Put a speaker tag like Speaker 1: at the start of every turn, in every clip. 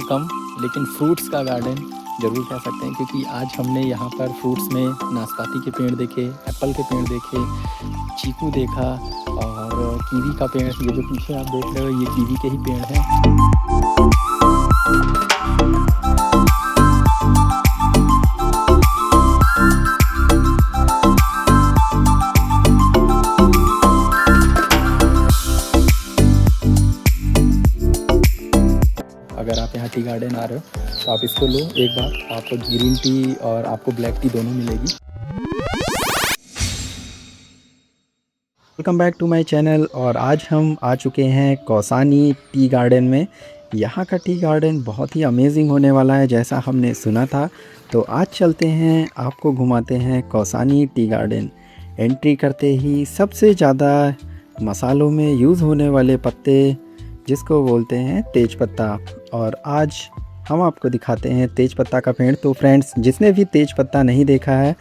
Speaker 1: कम, लेकिन फ्रूट्स का गार्डन ज़रूर कह सकते हैं, क्योंकि आज हमने यहाँ पर फ्रूट्स में नाशपाती के पेड़ देखे, एप्पल के पेड़ देखे, चीकू देखा और कीवी का पेड़। ये जो पीछे आप देख रहे हो ये कीवी के ही पेड़ हैं। अगर आप यहाँ टी गार्डन आ रहे हो तो आप इसको लो एक बार, आपको ग्रीन टी और आपको ब्लैक टी दोनों मिलेगी। Welcome back to my channel. और आज हम आ चुके हैं कौसानी टी गार्डन में। यहाँ का टी गार्डन बहुत ही अमेजिंग होने वाला है जैसा हमने सुना था। तो आज चलते हैं, आपको घुमाते हैं कौसानी टी गार्डन। एंट्री करते ही सबसे ज़्यादा मसालों में यूज़ होने वाले पत्ते जिसको बोलते हैं तेज पत्ता, और आज हम आपको दिखाते हैं तेज पत्ता का पेड़। तो फ्रेंड्स, जिसने भी तेज पत्ता नहीं देखा है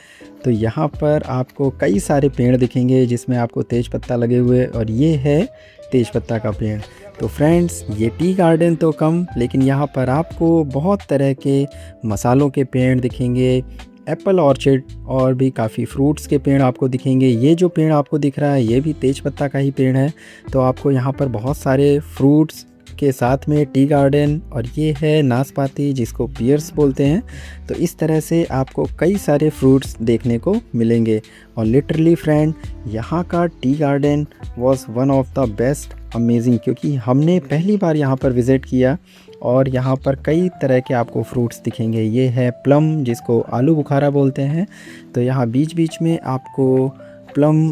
Speaker 1: तो यहाँ पर आपको कई सारे पेड़ दिखेंगे जिसमें आपको तेज पत्ता लगे हुए, और ये है तेज पत्ता का पेड़। तो फ्रेंड्स, ये टी गार्डन तो कम, लेकिन यहाँ पर आपको बहुत तरह के मसालों के पेड़ दिखेंगे, एप्पल ऑर्चिड और भी काफ़ी फ्रूट्स के पेड़ आपको दिखेंगे। ये जो पेड़ आपको दिख रहा है ये भी तेज पत्ता का ही पेड़ है। तो आपको यहाँ पर बहुत सारे फ्रूट्स के साथ में टी गार्डन, और ये है नाशपाती जिसको पियर्स बोलते हैं। तो इस तरह से आपको कई सारे फ्रूट्स देखने को मिलेंगे। और लिटरली फ्रेंड, यहाँ का tea garden was one of the best amazing, क्योंकि हमने पहली बार यहाँ पर विज़िट किया और यहाँ पर कई तरह के आपको फ्रूट्स दिखेंगे। ये है प्लम जिसको आलू बुखारा बोलते हैं। तो यहाँ बीच बीच में आपको प्लम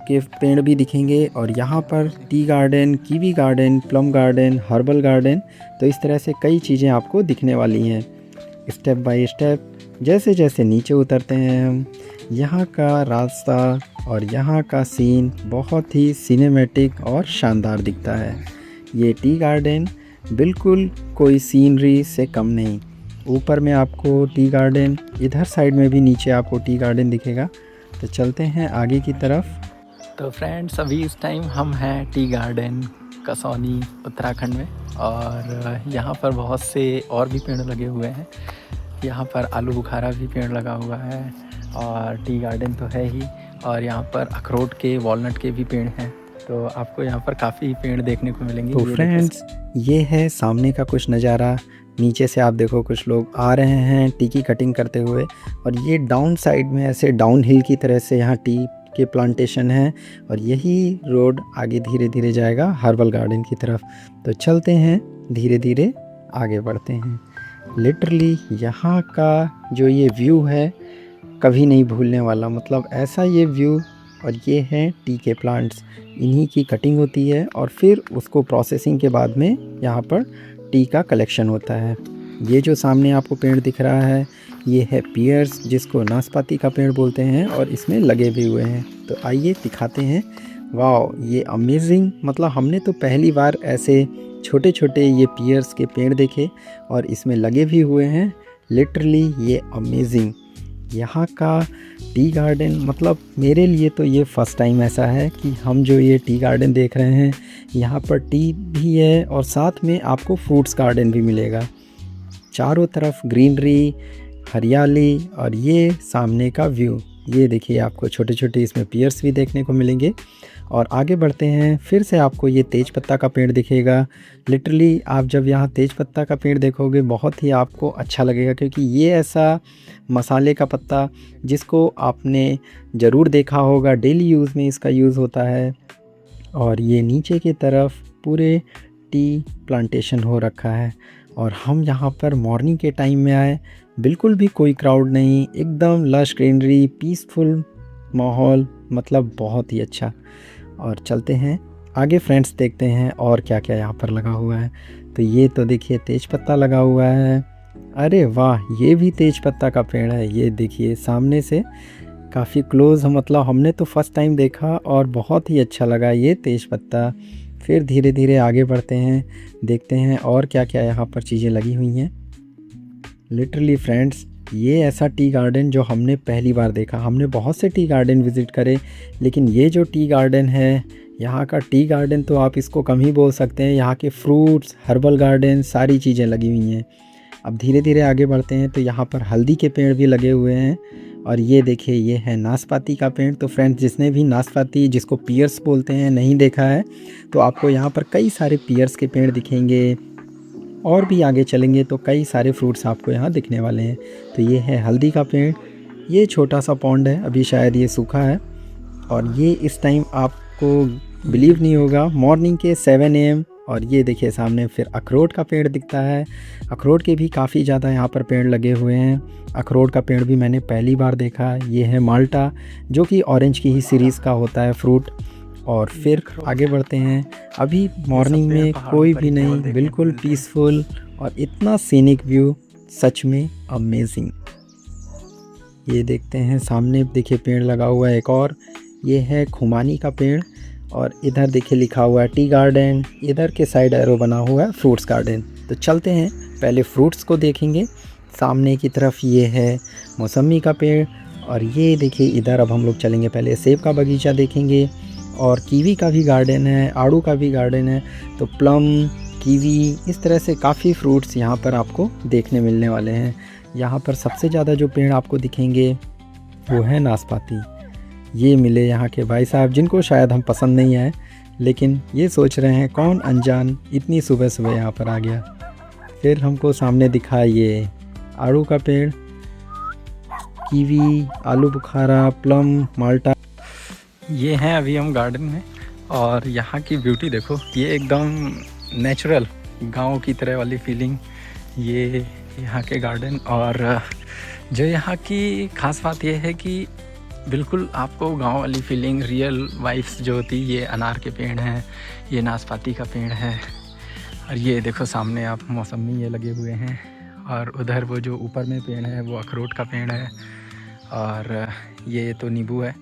Speaker 1: के पेड़ भी दिखेंगे, और यहाँ पर tea garden, kiwi garden, plum garden, herbal garden, तो इस तरह से कई चीज़ें आपको दिखने वाली हैं। स्टेप बाय स्टेप जैसे जैसे नीचे उतरते हैं हम, यहाँ का रास्ता और यहाँ का सीन बहुत ही सिनेमैटिक और शानदार दिखता है। ये टी गार्डन बिल्कुल कोई सीनरी से कम नहीं। ऊपर में आपको टी गार्डन, इधर साइड में भी नीचे आपको टी गार्डन दिखेगा। तो चलते हैं आगे की तरफ। तो फ्रेंड्स, अभी इस टाइम हम हैं टी गार्डन कसौनी उत्तराखंड में, और यहाँ पर बहुत से और भी पेड़ लगे हुए हैं। यहाँ पर आलू बुखारा भी पेड़ लगा हुआ है, और टी गार्डन तो है ही, और यहाँ पर अखरोट के, वॉलनट के भी पेड़ हैं। तो आपको यहाँ पर काफ़ी पेड़ देखने को मिलेंगे। तो फ्रेंड्स, ये है सामने का कुछ नज़ारा। नीचे से आप देखो कुछ लोग आ रहे हैं टी की कटिंग करते हुए, और ये डाउन साइड में ऐसे डाउन हिल की तरह से यहाँ टी के प्लांटेशन है, और यही रोड आगे धीरे धीरे जाएगा हर्बल गार्डन की तरफ। तो चलते हैं, धीरे धीरे आगे बढ़ते हैं। लिटरली यहाँ का जो ये व्यू है कभी नहीं भूलने वाला, मतलब ऐसा ये व्यू। और ये हैं टी के प्लांट्स, इन्हीं की कटिंग होती है और फिर उसको प्रोसेसिंग के बाद में यहाँ पर टी का कलेक्शन होता है। ये जो सामने आपको पेड़ दिख रहा है ये है पियर्स जिसको नाशपाती का पेड़ बोलते हैं, और इसमें लगे भी हुए हैं। तो आइए दिखाते हैं। वाह, ये अमेजिंग, मतलब हमने तो पहली बार ऐसे छोटे छोटे ये पियर्स के पेड़ देखे और इसमें लगे भी हुए हैं। लिटरली ये अमेजिंग। यहाँ का टी गार्डन, मतलब मेरे लिए तो ये फ़र्स्ट टाइम ऐसा है कि हम जो ये टी गार्डन देख रहे हैं यहाँ पर टी भी है और साथ में आपको फ्रूट्स गार्डन भी मिलेगा। चारों तरफ ग्रीनरी, हरियाली, और ये सामने का व्यू। ये देखिए, आपको छोटे छोटे इसमें पियर्स भी देखने को मिलेंगे। और आगे बढ़ते हैं, फिर से आपको ये तेज पत्ता का पेड़ दिखेगा। लिटरली आप जब यहाँ तेज पत्ता का पेड़ देखोगे बहुत ही आपको अच्छा लगेगा, क्योंकि ये ऐसा मसाले का पत्ता जिसको आपने ज़रूर देखा होगा, डेली यूज़ में इसका यूज़ होता है। और ये नीचे की तरफ पूरे टी प्लांटेशन हो रखा है, और हम यहाँ पर मॉर्निंग के टाइम में आए, बिल्कुल भी कोई क्राउड नहीं, एकदम लश ग्रीनरी, पीसफुल माहौल, मतलब बहुत ही अच्छा। और चलते हैं आगे फ्रेंड्स, देखते हैं और क्या क्या यहाँ पर लगा हुआ है। तो ये तो देखिए तेज पत्ता लगा हुआ है। अरे वाह, ये भी तेज पत्ता का पेड़ है। ये देखिए सामने से काफ़ी क्लोज़, मतलब हमने तो फर्स्ट टाइम देखा और बहुत ही अच्छा लगा ये तेज पत्ता। फिर धीरे धीरे आगे बढ़ते हैं, देखते हैं और क्या क्या यहाँ पर चीज़ें लगी हुई हैं। लिटरली फ्रेंड्स, ये ऐसा टी गार्डन जो हमने पहली बार देखा। हमने बहुत से टी गार्डन विज़िट करे, लेकिन ये जो टी गार्डन है यहाँ का टी गार्डन तो आप इसको कम ही बोल सकते हैं। यहाँ के फ्रूट्स, हर्बल गार्डन, सारी चीज़ें लगी हुई हैं। अब धीरे धीरे आगे बढ़ते हैं तो यहाँ पर हल्दी के पेड़ भी लगे हुए हैं। और ये देखिए, ये है नाशपाती का पेड़। तो फ्रेंड्स, जिसने भी नाशपाती, जिसको पियर्स बोलते हैं, नहीं देखा है तो आपको यहाँ पर कई सारे पियर्स के पेड़ दिखेंगे। और भी आगे चलेंगे तो कई सारे फ्रूट्स आपको यहाँ दिखने वाले हैं। तो ये है हल्दी का पेड़। ये छोटा सा पॉन्ड है, अभी शायद ये सूखा है। और ये इस टाइम आपको बिलीव नहीं होगा, मॉर्निंग के 7 AM। और ये देखिए सामने फिर अखरोट का पेड़ दिखता है। अखरोट के भी काफ़ी ज़्यादा यहाँ पर पेड़ लगे हुए हैं। अखरोट का पेड़ भी मैंने पहली बार देखा। ये है माल्टा, जो कि ऑरेंज की ही सीरीज़ का होता है फ्रूट। और फिर आगे बढ़ते हैं। अभी मॉर्निंग में कोई भी नहीं, बिल्कुल पीसफुल और इतना सीनिक व्यू, सच में अमेजिंग। ये देखते हैं सामने, देखिए पेड़ लगा हुआ है एक और। ये है खुमानी का पेड़। और इधर देखिए लिखा हुआ है टी गार्डन। इधर के साइड एरो बना हुआ है फ्रूट्स गार्डन। तो चलते हैं, पहले फ्रूट्स को देखेंगे। सामने की तरफ ये है मौसमी का पेड़। और ये देखिए इधर अब हम लोग चलेंगे, पहले सेब का बगीचा देखेंगे। और कीवी का भी गार्डन है, आड़ू का भी गार्डन है। तो प्लम, कीवी, इस तरह से काफ़ी फ्रूट्स यहाँ पर आपको देखने मिलने वाले हैं। यहाँ पर सबसे ज़्यादा जो पेड़ आपको दिखेंगे वो है नाशपाती। ये मिले यहाँ के भाई साहब, जिनको शायद हम पसंद नहीं आए, लेकिन ये सोच रहे हैं कौन अनजान इतनी सुबह सुबह यहाँ पर आ गया। फिर हमको सामने दिखा ये आड़ू का पेड़, कीवी, आलू बुखारा, प्लम, माल्टा। ये हैं अभी हम गार्डन में। और यहाँ की ब्यूटी देखो, ये एकदम नेचुरल गांव की तरह वाली फीलिंग, ये यहाँ के गार्डन। और जो यहाँ की ख़ास बात ये है कि बिल्कुल आपको गांव वाली फीलिंग, रियल वाइब्स जो होती है। ये अनार के पेड़ हैं, ये नाशपाती का पेड़ है। और ये देखो सामने आप मौसमी ये लगे हुए हैं। और उधर वो जो ऊपर में पेड़ है वो अखरोट का पेड़ है। और ये तो नींबू है।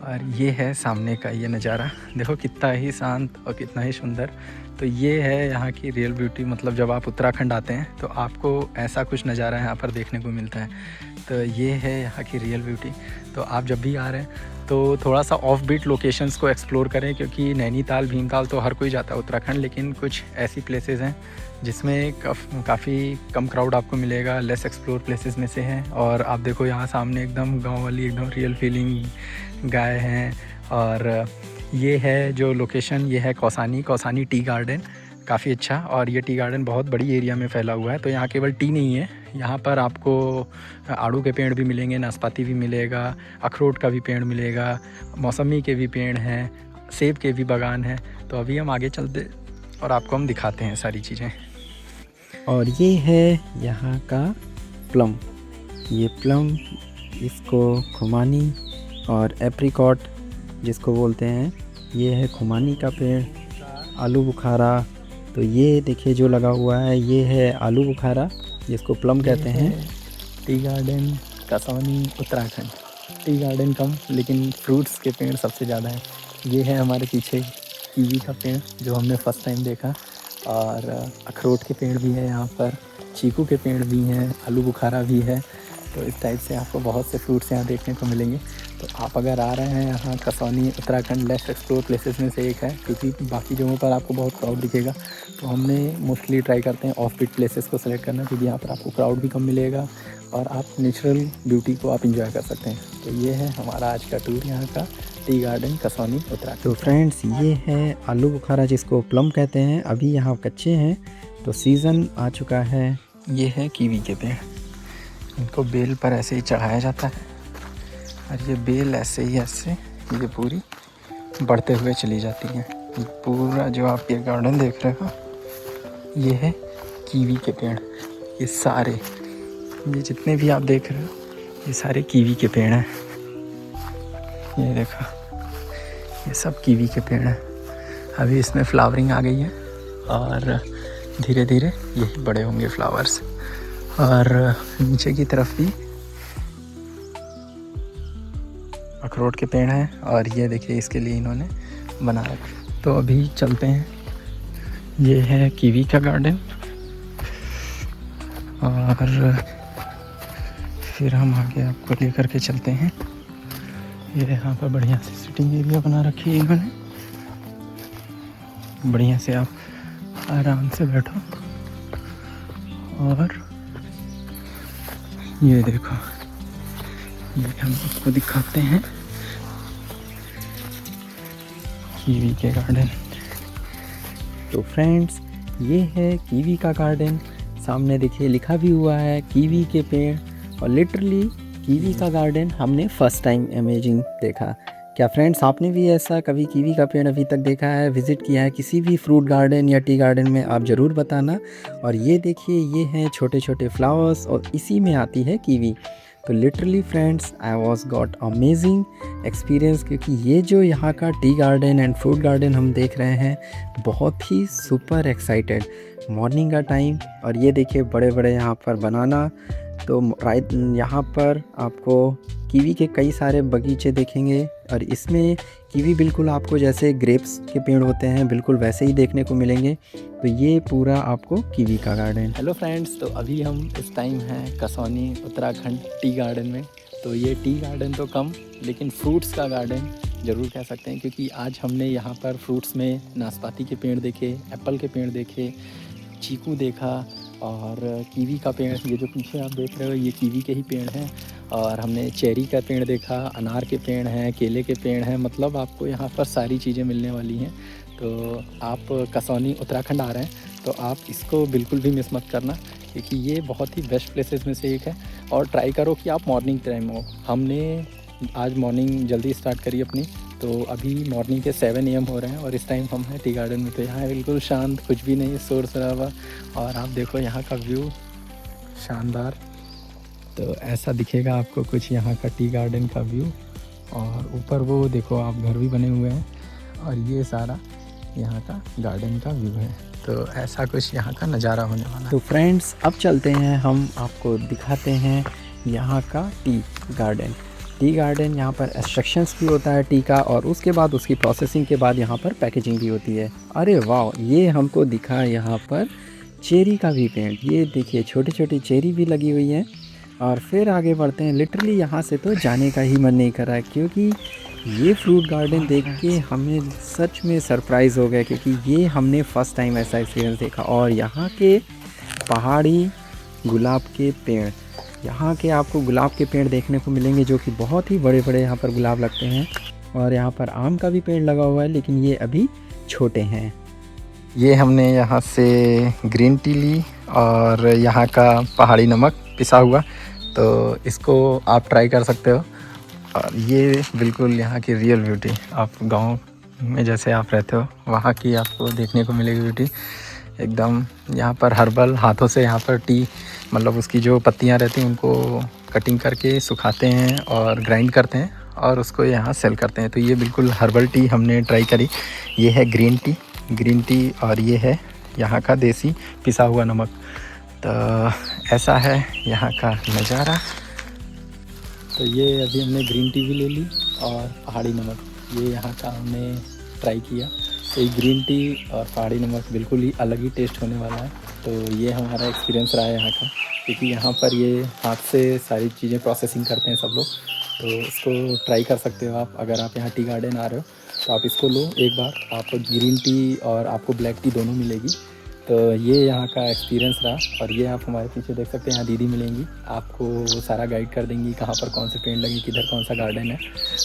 Speaker 1: और ये है सामने का ये नज़ारा, देखो कितना ही शांत और कितना ही सुंदर। तो ये है यहाँ की रियल ब्यूटी। मतलब जब आप उत्तराखंड आते हैं तो आपको ऐसा कुछ नज़ारा यहाँ पर देखने को मिलता है। तो ये है यहाँ की रियल ब्यूटी। तो आप जब भी आ रहे हैं तो थोड़ा सा ऑफ बीट लोकेशंस को एक्सप्लोर करें, क्योंकि नैनीताल, भीमताल तो हर कोई जाता है उत्तराखंड, लेकिन कुछ ऐसी प्लेसेस हैं जिसमें काफ़ी कम क्राउड आपको मिलेगा, लेस एक्सप्लोर प्लेसेस में से हैं। और आप देखो यहाँ सामने एकदम गांव वाली, एकदम रियल फीलिंग गाय हैं। और ये है जो लोकेशन, ये है कौसानी टी गार्डन, काफ़ी अच्छा। और ये टी गार्डन बहुत बड़ी एरिया में फैला हुआ है। तो यहाँ केवल टी नहीं है, यहाँ पर आपको आड़ू के पेड़ भी मिलेंगे, नाशपाती भी मिलेगा, अखरोट का भी पेड़ मिलेगा, मौसमी के भी पेड़ हैं, सेब के भी बागान हैं। तो अभी हम आगे चलते और आपको हम दिखाते हैं सारी चीज़ें। और ये है यहाँ का प्लम। ये प्लम, इसको खुमानी और एप्रिकॉट जिसको बोलते हैं, ये है खुमानी का पेड़। आलू बुखारा, तो ये देखिए जो लगा हुआ है ये है आलू बुखारा, जिसको प्लम कहते हैं। Tea garden Kausani Uttarakhand. Tea garden कम, लेकिन फ्रूट्स के पेड़ सबसे ज़्यादा हैं। ये है हमारे पीछे कीवी का पेड़ जो हमने फ़र्स्ट टाइम देखा। और अखरोट के पेड़ भी है यहाँ पर, चीकू के पेड़ भी हैं, आलू बुखारा भी है। तो इस टाइप से आपको बहुत से फ्रूट्स यहाँ देखने को मिलेंगे। तो आप अगर आ रहे हैं यहाँ, Kausani Uttarakhand less explore places में से एक है, क्योंकि बाकी जगहों पर आपको बहुत क्राउड दिखेगा। तो हमने मोस्टली ट्राई करते हैं ऑफ बीट प्लेसेस को सेलेक्ट करना, क्योंकि यहाँ पर आपको क्राउड भी कम मिलेगा और आप नेचुरल ब्यूटी को आप इंजॉय कर सकते हैं। तो ये है हमारा आज का टूर यहाँ का, टी गार्डन कसौनी उत्तराखंड। तो फ्रेंड्स, ये है आलू बुखारा जिसको प्लम कहते हैं। अभी यहाँ कच्चे हैं, तो सीज़न आ चुका है। ये है कीवी के पेड़, इनको बेल पर ऐसे ही चढ़ाया जाता है और ये बेल ऐसे ये पूरी बढ़ते हुए चली जाती हैं। ये पूरा जो आप ये गार्डन देख रहे हो, ये है कीवी के पेड़। ये सारे, ये जितने भी आप देख रहे हो, ये सारे कीवी के पेड़ हैं। ये देखो, ये सब कीवी के पेड़ हैं। अभी इसमें फ्लावरिंग आ गई है और धीरे धीरे यही बड़े होंगे फ्लावर्स। और नीचे की तरफ भी अखरोट के पेड़ हैं। और ये देखिए, इसके लिए इन्होंने बना रखा। तो अभी चलते हैं, ये है कीवी का गार्डन। और फिर हम आगे आपको लेकर के चलते हैं। ये यहाँ पर बढ़िया सी सिटिंग एरिया बना रखी है इन्होंने। बढ़िया से आप आराम से बैठो। और ये देखो, ये हम आपको दिखाते हैं कीवी के गार्डन। तो फ्रेंड्स, ये है कीवी का गार्डन। सामने देखिए लिखा भी हुआ है कीवी के पेड़। और लिटरली कीवी का गार्डन हमने फर्स्ट टाइम अमेजिंग देखा। क्या फ्रेंड्स, आपने भी ऐसा कभी कीवी का पेड़ अभी तक देखा है, विज़िट किया है किसी भी फ्रूट गार्डन या टी गार्डन में? आप ज़रूर बताना। और ये देखिए, ये हैं छोटे छोटे फ्लावर्स और इसी में आती है कीवी। तो literally friends, I was got amazing experience, क्योंकि ये जो यहाँ का tea garden and fruit garden हम देख रहे हैं, बहुत ही सुपर एक्साइटेड। मॉर्निंग का टाइम, और ये देखिए बड़े बड़े यहाँ पर बनाना। तो राइट यहाँ पर आपको कीवी के कई सारे बगीचे देखेंगे। और इसमें कीवी बिल्कुल आपको जैसे ग्रेप्स के पेड़ होते हैं, बिल्कुल वैसे ही देखने को मिलेंगे। तो ये पूरा आपको कीवी का गार्डन। हेलो फ्रेंड्स, तो अभी हम इस टाइम हैं कसौनी उत्तराखंड टी गार्डन में। तो ये टी गार्डन तो कम, लेकिन फ्रूट्स का गार्डन ज़रूर कह सकते हैं, क्योंकि आज हमने यहाँ पर फ्रूट्स में नाशपाती के पेड़ देखे, एप्पल के पेड़ देखे, चीकू देखा, और कीवी का पेड़, ये जो पीछे आप देख रहे हो ये कीवी के ही पेड़ हैं। और हमने चेरी का पेड़ देखा, अनार के पेड़ हैं, केले के पेड़ हैं। मतलब आपको यहाँ पर सारी चीज़ें मिलने वाली हैं। तो आप कसौनी उत्तराखंड आ रहे हैं तो आप इसको बिल्कुल भी मिस मत करना, क्योंकि ये बहुत ही बेस्ट प्लेसेस में से एक है। और ट्राई करो कि आप मॉर्निंग टाइम हो। हमने आज मॉर्निंग जल्दी स्टार्ट करी अपनी, तो अभी मॉर्निंग के 7 AM हो रहे हैं और इस टाइम हम हैं टी गार्डन में। तो यहाँ बिल्कुल शांत, कुछ भी नहीं है, शोर शराबा। और आप देखो यहाँ का व्यू शानदार। तो ऐसा दिखेगा आपको कुछ यहाँ का टी गार्डन का व्यू। और ऊपर वो देखो आप घर भी बने हुए हैं, और ये सारा यहाँ का गार्डन का व्यू है। तो ऐसा कुछ यहाँ का नज़ारा होने वाला है। तो फ्रेंड्स, अब चलते हैं, हम आपको दिखाते हैं यहाँ का टी गार्डन। टी गार्डन, यहाँ पर एक्सट्रैक्शंस भी होता है टी का, और उसके बाद उसकी प्रोसेसिंग के बाद यहाँ पर पैकेजिंग भी होती है। अरे वाह, ये हमको दिखा यहाँ पर चेरी का भी पेड़। ये देखिए छोटी छोटी चेरी भी लगी हुई है। और फिर आगे बढ़ते हैं। लिटरली यहाँ से तो जाने का ही मन नहीं कर रहा है, क्योंकि ये फ्रूट गार्डन देख के हमें सच में सरप्राइज़ हो गया, क्योंकि ये हमने फ़र्स्ट टाइम ऐसा एक्सपीरियंस देखा। और यहाँ के पहाड़ी गुलाब के पेड़, यहाँ के आपको गुलाब के पेड़ देखने को मिलेंगे, जो कि बहुत ही बड़े बड़े यहाँ पर गुलाब लगते हैं। और यहाँ पर आम का भी पेड़ लगा हुआ है, लेकिन ये अभी छोटे हैं। ये हमने यहाँ से ग्रीन टी ली, और यहाँ का पहाड़ी नमक पिसा हुआ, तो इसको आप ट्राई कर सकते हो। और ये बिल्कुल यहाँ की रियल ब्यूटी, आप गांव में जैसे आप रहते हो वहाँ की आपको देखने को मिलेगी ब्यूटी एकदम। यहाँ पर हर्बल हाथों से यहाँ पर टी, मतलब उसकी जो पत्तियाँ रहती हैं उनको कटिंग करके सुखाते हैं और ग्राइंड करते हैं, और उसको यहाँ सेल करते हैं। तो ये बिल्कुल हर्बल टी हमने ट्राई करी। ये है ग्रीन टी, और ये है यहाँ का देसी पिसा हुआ नमक। तो ऐसा है यहाँ का नज़ारा। तो ये अभी हमने ग्रीन टी भी ले ली, और पहाड़ी नमक ये यहाँ का हमने ट्राई किया। तो ये ग्रीन टी और पहाड़ी नमक बिल्कुल ही अलग ही टेस्ट होने वाला है। तो ये हमारा एक्सपीरियंस रहा है यहाँ का, क्योंकि यहाँ पर ये हाथ से सारी चीज़ें प्रोसेसिंग करते हैं सब लोग। तो इसको ट्राई कर सकते हो आप, अगर आप यहाँ टी गार्डन आ रहे हो तो आप इसको लो एक बार। आपको ग्रीन टी और आपको ब्लैक टी दोनों मिलेगी। तो ये यहाँ का एक्सपीरियंस रहा। और ये आप हमारे पीछे देख सकते हैं, यहाँ दीदी मिलेंगी, आपको वो सारा गाइड कर देंगी कहाँ पर कौन से पेड़ लगे, किधर कौन सा गार्डन है।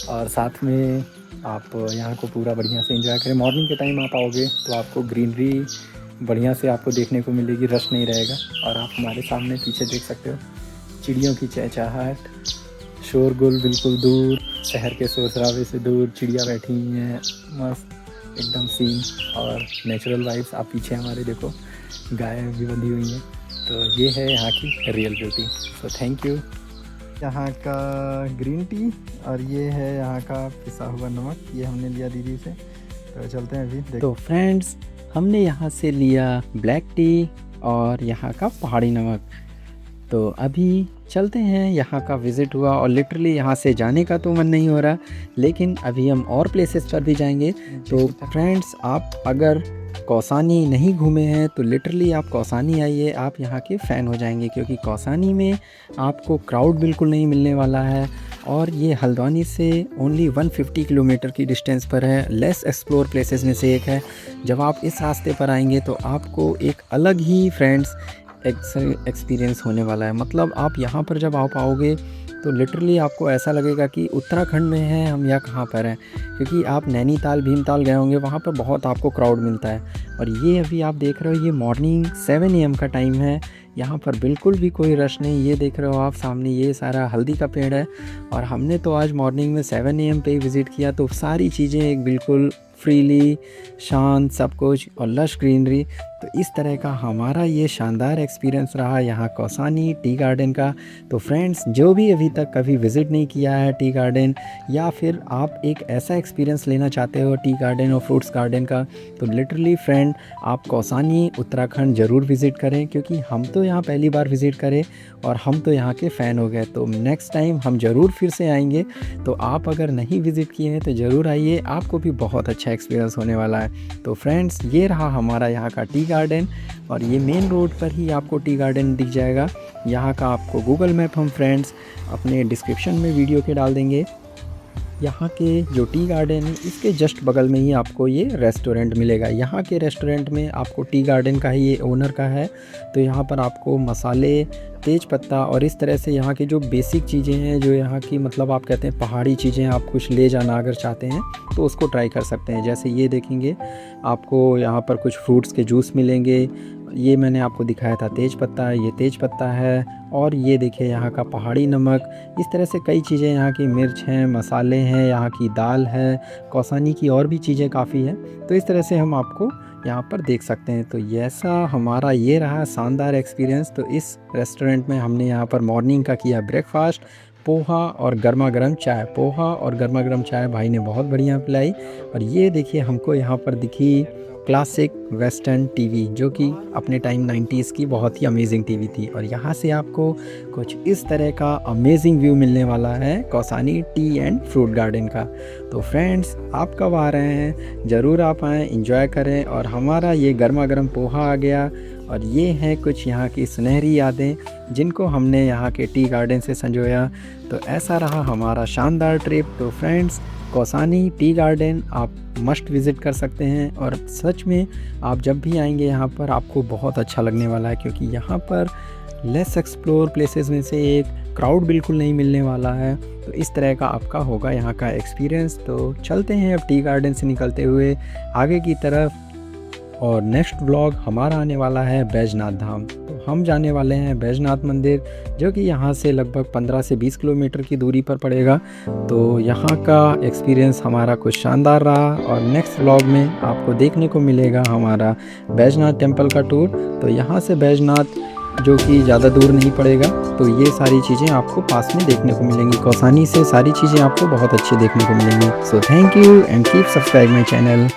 Speaker 1: और साथ में आप यहाँ को पूरा बढ़िया से एंजॉय करें। मॉर्निंग के टाइम आप आओगे तो आपको ग्रीनरी बढ़िया से आपको देखने को मिलेगी, रश नहीं रहेगा। और आप हमारे सामने पीछे देख सकते हो चिड़ियों की चहचहाहट, शोरगुल बिल्कुल दूर, शहर के शोर शराबे से दूर चिड़िया बैठी हुई हैं, मस्त एकदम सीन और नेचुरल वाइब्स। आप पीछे हमारे देखो गाय भी बंधी हुई हैं। तो ये है यहाँ की real beauty. So thank you. यहाँ का ग्रीन टी, और ये है यहाँ का पिसा हुआ नमक, ये हमने लिया दीदी से। तो चलते हैं अभी। तो फ्रेंड्स, हमने यहाँ से लिया ब्लैक टी और यहाँ का पहाड़ी नमक। तो अभी चलते हैं, यहाँ का विज़िट हुआ और लिटरली यहाँ से जाने का तो मन नहीं हो रहा, लेकिन अभी हम और प्लेसेस पर भी जाएंगे। तो फ्रेंड्स, आप अगर कौसानी नहीं घूमे हैं तो लिटरली आप कौसानी आइए, आप यहाँ के फ़ैन हो जाएंगे, क्योंकि कौसानी में आपको क्राउड बिल्कुल नहीं मिलने वाला है। और ये हल्द्वानी से ओनली 150 किलोमीटर की डिस्टेंस पर है। लेस एक्सप्लोर प्लेसेस में से एक है। जब आप इस रास्ते पर आएंगे तो आपको एक अलग ही फ्रेंड्स एक्सपीरियंस होने वाला है। मतलब आप यहाँ पर जब आप आओगे तो लिटरली आपको ऐसा लगेगा कि उत्तराखंड में हैं हम या कहाँ पर हैं, क्योंकि आप नैनीताल भीमताल गए होंगे, वहाँ पर बहुत आपको क्राउड मिलता है। और ये अभी आप देख रहे हो ये मॉर्निंग 7 AM का टाइम है। यहाँ पर बिल्कुल भी कोई रश नहीं। ये देख रहे हो आप सामने ये सारा हल्दी का पेड़ है, और हमने तो आज मॉर्निंग में 7 AM पे ही विज़िट किया, तो सारी चीज़ें एक बिल्कुल फ्रीली शांत सब कुछ और लश ग्रीनरी। तो इस तरह का हमारा ये शानदार एक्सपीरियंस रहा यहाँ कौसानी टी गार्डन का। तो फ्रेंड्स, जो भी अभी तक कभी विज़िट नहीं किया है टी गार्डन, या फिर आप एक ऐसा एक्सपीरियंस लेना चाहते हो टी गार्डन और फ्रूट्स गार्डन का, तो लिटरली फ्रेंड आप कौसानी उत्तराखंड ज़रूर विज़िट करें, क्योंकि हम तो यहाँ पहली बार विज़िट करें और हम तो यहाँ के फ़ैन हो गए। तो नेक्स्ट टाइम हम ज़रूर फिर से आएंगे। तो आप अगर नहीं विज़िट किए हैं तो ज़रूर आइए, आपको भी बहुत अच्छा एक्सपीरियंस होने वाला है। तो फ्रेंड्स, ये रहा हमारा यहाँ का टी गार्डन, और ये मेन रोड पर ही आपको टी गार्डन दिख जाएगा। यहाँ का आपको गूगल मैप हम फ्रेंड्स अपने डिस्क्रिप्शन में वीडियो के डाल देंगे। यहाँ के जो टी गार्डन है इसके जस्ट बगल में ही आपको ये रेस्टोरेंट मिलेगा। यहाँ के रेस्टोरेंट में आपको टी गार्डन का ही ये ओनर का है। तो यहाँ पर आपको मसाले, तेज पत्ता और इस तरह से यहाँ की जो बेसिक चीज़ें हैं, जो यहाँ की मतलब आप कहते हैं पहाड़ी चीज़ें, आप कुछ ले जाना अगर चाहते हैं तो उसको ट्राई कर सकते हैं। जैसे ये देखेंगे आपको यहाँ पर कुछ फ्रूट्स के जूस मिलेंगे। ये मैंने आपको दिखाया था तेज पत्ता, ये तेज पत्ता है। और ये देखिए यहाँ का पहाड़ी नमक। इस तरह से कई चीज़ें, यहाँ की मिर्च हैं, मसाले हैं, यहाँ की दाल है, कौसानी की और भी चीज़ें काफ़ी हैं। तो इस तरह से हम आपको यहाँ पर देख सकते हैं। तो ऐसा हमारा ये रहा शानदार एक्सपीरियंस। तो इस रेस्टोरेंट में हमने यहाँ पर मॉर्निंग का किया ब्रेकफास्ट, पोहा और गर्मा गर्म चाय। पोहा और गर्मा गर्म चाय भाई ने बहुत बढ़िया पिलाई। और ये देखिए हमको यहाँ पर दिखी क्लासिक वेस्टर्न टीवी, जो कि अपने टाइम 90s की बहुत ही अमेजिंग टीवी थी। और यहाँ से आपको कुछ इस तरह का अमेजिंग व्यू मिलने वाला है Kausani T and fruit garden का। तो फ्रेंड्स, आप कब आ रहे हैं, ज़रूर आप आएँ, एंजॉय करें। और हमारा ये गर्मा गर्म पोहा आ गया, और ये हैं कुछ यहाँ की सुनहरी यादें जिनको हमने यहाँ के टी गार्डन से संजोया। तो ऐसा रहा हमारा शानदार ट्रिप। तो फ्रेंड्स, कौसानी टी गार्डन आप मस्ट विज़िट कर सकते हैं, और सच में आप जब भी आएंगे यहाँ पर आपको बहुत अच्छा लगने वाला है, क्योंकि यहाँ पर लेस एक्सप्लोर प्लेसेस में से एक, क्राउड बिल्कुल नहीं मिलने वाला है। तो इस तरह का आपका होगा यहाँ का एक्सपीरियंस। तो चलते हैं अब टी गार्डन से निकलते हुए आगे की तरफ, और नेक्स्ट व्लॉग हमारा आने वाला है बैजनाथ धाम। तो हम जाने वाले हैं बैजनाथ मंदिर, जो कि यहाँ से लगभग 15 से 20 किलोमीटर की दूरी पर पड़ेगा। तो यहाँ का एक्सपीरियंस हमारा कुछ शानदार रहा, और नेक्स्ट व्लॉग में आपको देखने को मिलेगा हमारा बैजनाथ टेम्पल का टूर। तो यहाँ से बैजनाथ जो कि ज़्यादा दूर नहीं पड़ेगा, तो ये सारी चीज़ें आपको पास में देखने को मिलेंगी। कौसानी से सारी चीज़ें आपको बहुत अच्छी देखने को मिलेंगी। So thank you and keep subscribe my channel.